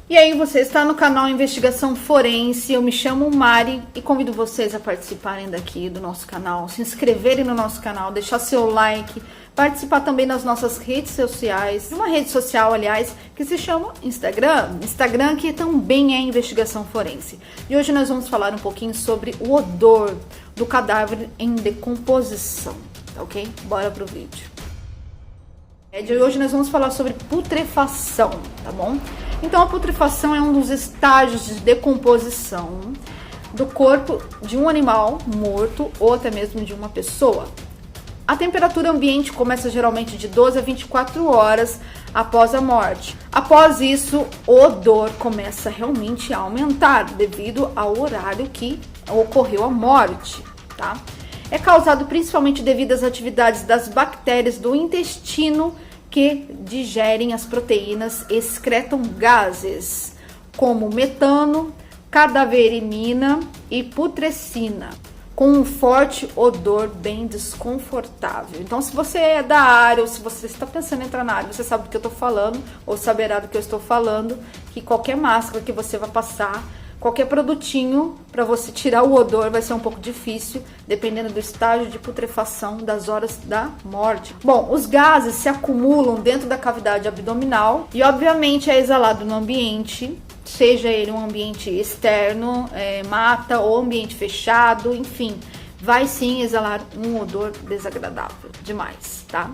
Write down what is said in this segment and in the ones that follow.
E aí, você está no canal Investigação Forense, eu me chamo Mari e convido vocês a participarem daqui do nosso canal, se inscreverem no nosso canal, deixar seu like, participar também nas nossas redes sociais, uma rede social, aliás, que se chama Instagram, que também é Investigação Forense. E hoje nós vamos falar um pouquinho sobre o odor do cadáver em decomposição, tá ok? Bora pro vídeo. De hoje nós vamos falar sobre putrefação, tá bom? Então a putrefação é um dos estágios de decomposição do corpo de um animal morto ou até mesmo de uma pessoa. A temperatura ambiente começa geralmente de 12 a 24 horas após a morte. Após isso, o odor começa realmente a aumentar devido ao horário que ocorreu a morte, tá? É causado principalmente devido às atividades das bactérias do intestino que digerem as proteínas e excretam gases como metano, cadaverinina e putrescina, com um forte odor bem desconfortável. Então, se você é da área ou se você está pensando em entrar na área, você sabe do que eu estou falando ou saberá do que eu estou falando, que qualquer máscara que você vai passar, qualquer produtinho para você tirar o odor vai ser um pouco difícil, dependendo do estágio de putrefação das horas da morte. Bom, os gases se acumulam dentro da cavidade abdominal e obviamente é exalado no ambiente, seja ele um ambiente externo, mata ou ambiente fechado, enfim, vai sim exalar um odor desagradável demais, tá?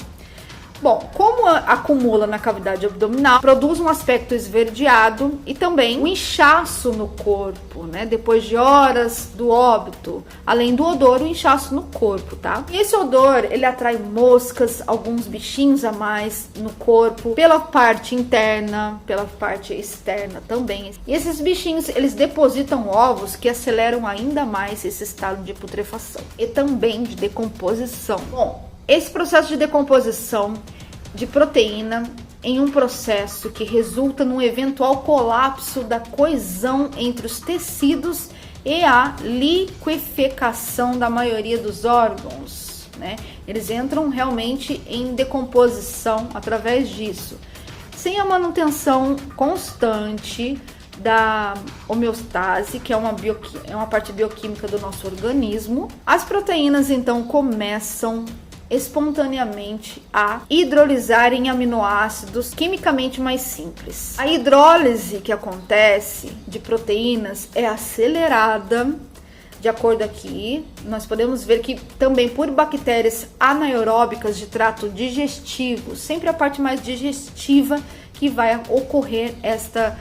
Bom, como acumula na cavidade abdominal, produz um aspecto esverdeado e também um inchaço no corpo, né? Depois de horas do óbito, além do odor, o inchaço no corpo, tá? E esse odor, ele atrai moscas, alguns bichinhos a mais no corpo, pela parte interna, pela parte externa também. E esses bichinhos, eles depositam ovos que aceleram ainda mais esse estado de putrefação e também de decomposição. Bom, esse processo de decomposição de proteína em um processo que resulta num eventual colapso da coesão entre os tecidos e a liquefecação da maioria dos órgãos, né? Eles entram realmente em decomposição através disso. Sem a manutenção constante da homeostase, que é uma parte bioquímica do nosso organismo, as proteínas então começam espontaneamente a hidrolisar em aminoácidos quimicamente mais simples. A hidrólise que acontece de proteínas é acelerada, de acordo aqui, nós podemos ver que também por bactérias anaeróbicas de trato digestivo, sempre a parte mais digestiva que vai ocorrer esta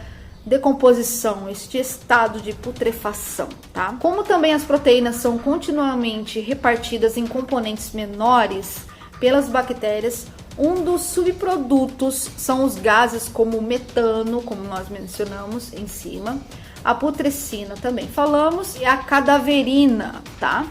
decomposição, este estado de putrefação, tá? Como também as proteínas são continuamente repartidas em componentes menores pelas bactérias, um dos subprodutos são os gases como o metano, como nós mencionamos em cima, a putrescina também falamos, e a cadaverina, tá?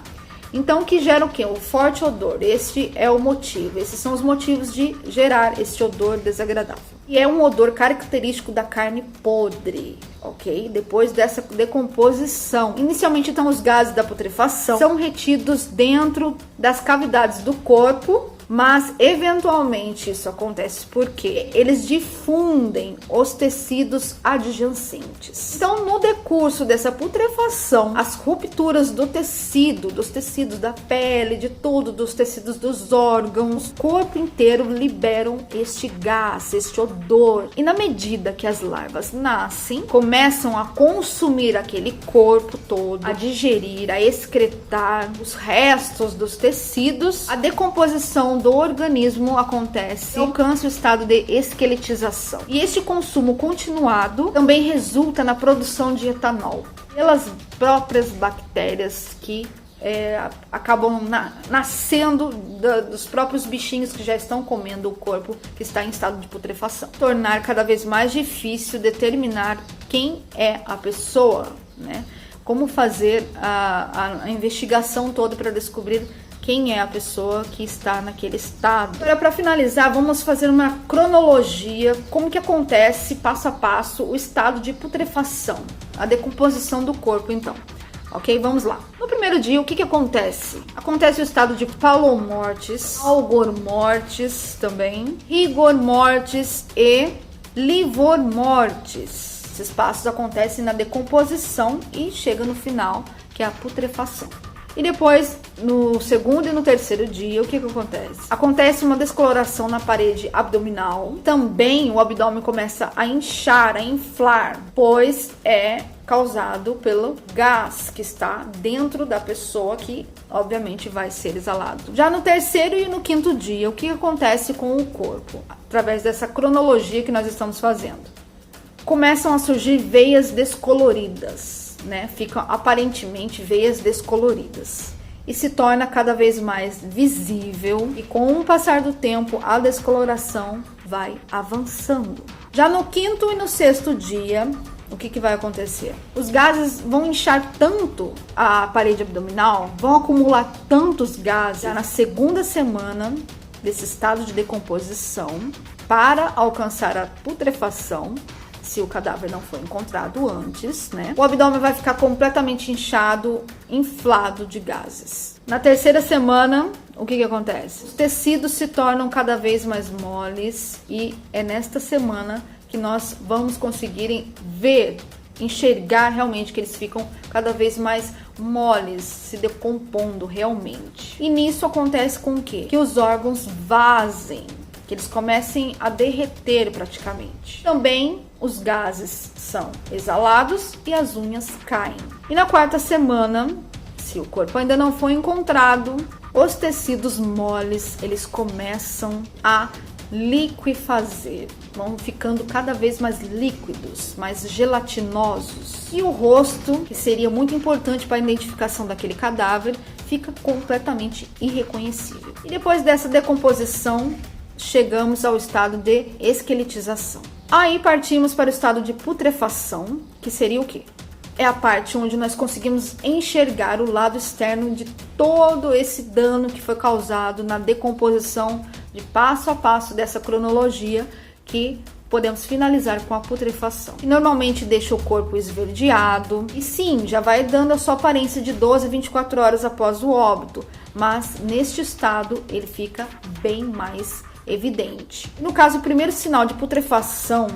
Então, que gera o quê? O forte odor. Este é o motivo. Esses são os motivos de gerar este odor desagradável. E é um odor característico da carne podre, ok? Depois dessa decomposição. Inicialmente, então, os gases da putrefação são retidos dentro das cavidades do corpo, mas eventualmente isso acontece porque eles difundem os tecidos adjacentes. Então, no decurso dessa putrefação, as rupturas do tecido, dos tecidos da pele, de tudo, dos tecidos dos órgãos, o corpo inteiro liberam este gás, este odor. E na medida que as larvas nascem, começam a consumir aquele corpo todo, a digerir, a excretar os restos dos tecidos, a decomposição do organismo acontece e alcança o estado de esqueletização. E este consumo continuado também resulta na produção de etanol pelas próprias bactérias que acabam nascendo dos próprios bichinhos que já estão comendo o corpo que está em estado de putrefação. Tornar cada vez mais difícil determinar quem é a pessoa, né? Como fazer a investigação toda para descobrir quem é a pessoa que está naquele estado. Agora, para finalizar, vamos fazer uma cronologia, como que acontece passo a passo o estado de putrefação, a decomposição do corpo, então. Ok? Vamos lá. No primeiro dia, o que acontece? Acontece o estado de Pallor mortis, Algor mortis também, Rigor mortis e Livor mortis. Esses passos acontecem na decomposição e chega no final, que é a putrefação. E depois, no segundo e no terceiro dia, o que acontece? Acontece uma descoloração na parede abdominal. Também o abdômen começa a inchar, a inflar, pois é causado pelo gás que está dentro da pessoa, que obviamente vai ser exalado. Já no terceiro e no quinto dia, o que acontece com o corpo? Através dessa cronologia que nós estamos fazendo. Começam a surgir veias descoloridas. Ficam aparentemente veias descoloridas e se torna cada vez mais visível, e com o passar do tempo a descoloração vai avançando. Já no quinto e no sexto dia, o que vai acontecer? Os gases vão inchar tanto a parede abdominal, vão acumular tantos gases já na segunda semana desse estado de decomposição para alcançar a putrefação. Se o cadáver não foi encontrado antes, o abdômen vai ficar completamente inchado, inflado de gases. Na terceira semana, o que acontece? Os tecidos se tornam cada vez mais moles e é nesta semana que nós vamos conseguir ver, enxergar realmente que eles ficam cada vez mais moles, se decompondo realmente. E nisso acontece com o quê? Que os órgãos vazem, que eles comecem a derreter praticamente. Também os gases são exalados e as unhas caem. E na quarta semana, se o corpo ainda não foi encontrado, os tecidos moles, eles começam a liquefazer, vão ficando cada vez mais líquidos, mais gelatinosos. E o rosto, que seria muito importante para a identificação daquele cadáver, fica completamente irreconhecível. E depois dessa decomposição, chegamos ao estado de esqueletização. Aí partimos para o estado de putrefação, que seria o quê? É a parte onde nós conseguimos enxergar o lado externo de todo esse dano que foi causado na decomposição, de passo a passo dessa cronologia, que podemos finalizar com a putrefação. E normalmente deixa o corpo esverdeado, e sim, já vai dando a sua aparência de 12 a 24 horas após o óbito, mas neste estado ele fica bem mais evidente. No caso, o primeiro sinal de putrefação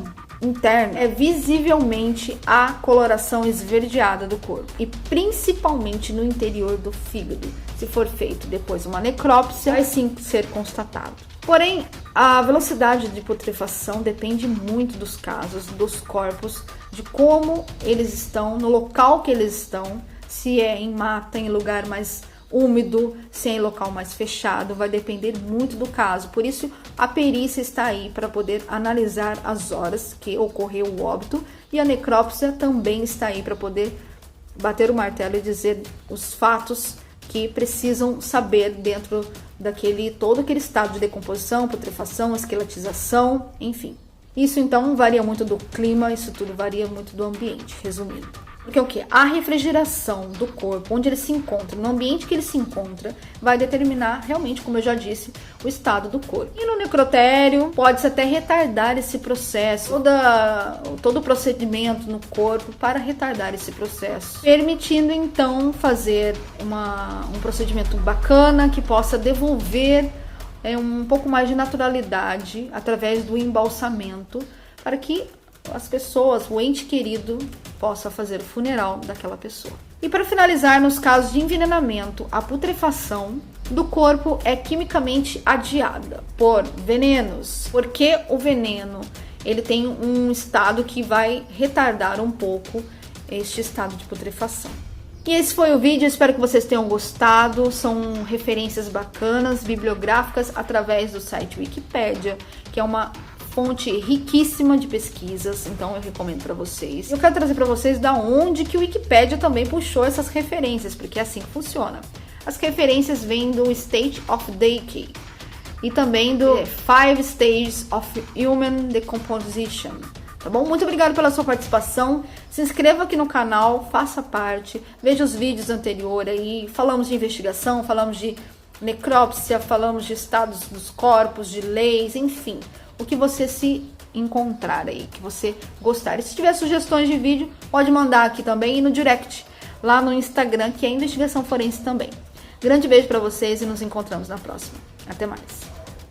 interna é visivelmente a coloração esverdeada do corpo, e principalmente no interior do fígado. Se for feito depois uma necrópsia, vai sim ser constatado. Porém, a velocidade de putrefação depende muito dos casos, dos corpos, de como eles estão, no local que eles estão, se é em mata, em lugar mais úmido, se é em local mais fechado, vai depender muito do caso. Por isso, a perícia está aí para poder analisar as horas que ocorreu o óbito, e a necrópsia também está aí para poder bater o martelo e dizer os fatos que precisam saber dentro daquele todo aquele estado de decomposição, putrefação, esqueletização, enfim. Isso então varia muito do clima, isso tudo varia muito do ambiente, resumindo. Porque o que? A refrigeração do corpo, onde ele se encontra, no ambiente que ele se encontra, vai determinar realmente, como eu já disse, o estado do corpo. E no necrotério, pode-se até retardar esse processo, todo o procedimento no corpo para retardar esse processo, permitindo então fazer um procedimento bacana que possa devolver um pouco mais de naturalidade através do embalsamento, para que as pessoas, o ente querido, possa fazer o funeral daquela pessoa. E para finalizar, nos casos de envenenamento, a putrefação do corpo é quimicamente adiada por venenos, porque o veneno ele tem um estado que vai retardar um pouco este estado de putrefação. E esse foi o vídeo, espero que vocês tenham gostado. São referências bacanas, bibliográficas, através do site Wikipédia, que é uma fonte riquíssima de pesquisas, então eu recomendo para vocês. Eu quero trazer para vocês da onde que o Wikipédia também puxou essas referências, porque é assim que funciona. As referências vêm do State of Decay e também do 5 Stages of Human Decomposition. Tá bom? Muito obrigada pela sua participação. Se inscreva aqui no canal, faça parte, veja os vídeos anteriores aí. Falamos de investigação, falamos de necrópsia, falamos de estados dos corpos, de leis, enfim. O que você se encontrar aí, que você gostar. E se tiver sugestões de vídeo, pode mandar aqui também e no direct, lá no Instagram, que é Investigação Forense também. Grande beijo para vocês e nos encontramos na próxima. Até mais.